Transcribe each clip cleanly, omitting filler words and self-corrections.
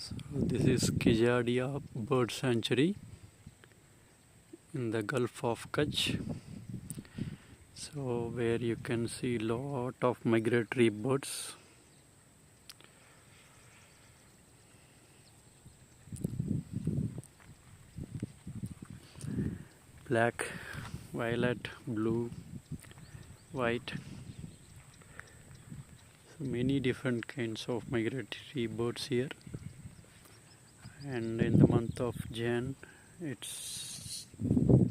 So this is Khijadia Bird Sanctuary in the Gulf of Kutch. So where you can see lot of migratory birds. Black, violet, blue, white. So many different kinds of migratory birds here. And in the month of Jan, it's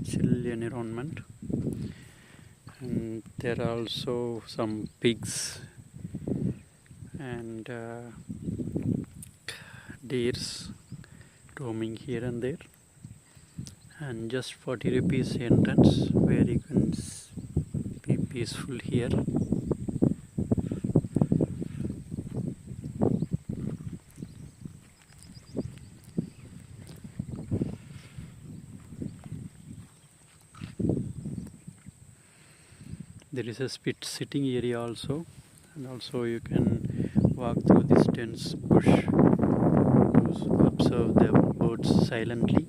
chill environment. And there are also some pigs and deers roaming here and there, and just 40 rupees entrance where you can be peaceful here. There is a sitting area also, and also you can walk through this dense bush to observe the birds silently.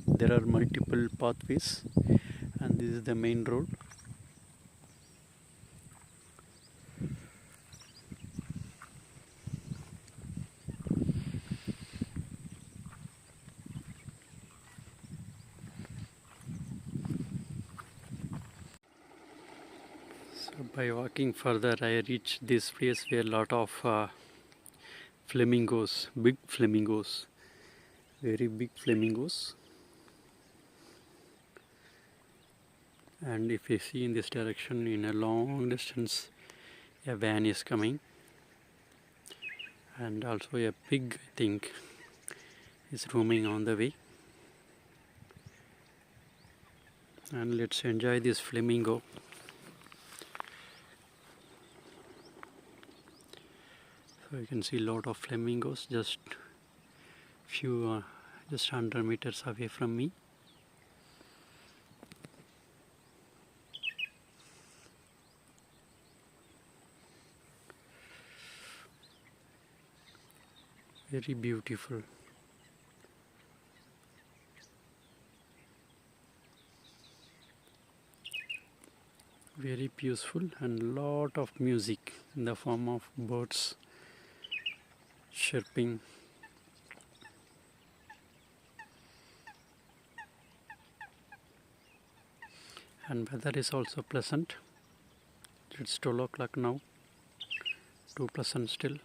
There are multiple pathways, and this is the main road. So by walking further, I reached this place where a lot of flamingos, big flamingos, very big flamingos. And if you see in this direction, in a long distance, a van is coming, and also a pig, I think, is roaming on the way. And let's enjoy this flamingo. So you can see a lot of flamingos just 100 meters away from me. Very beautiful. Very peaceful, and lot of music in the form of birds chirping. And weather is also pleasant. It's 12 o'clock now, too pleasant still.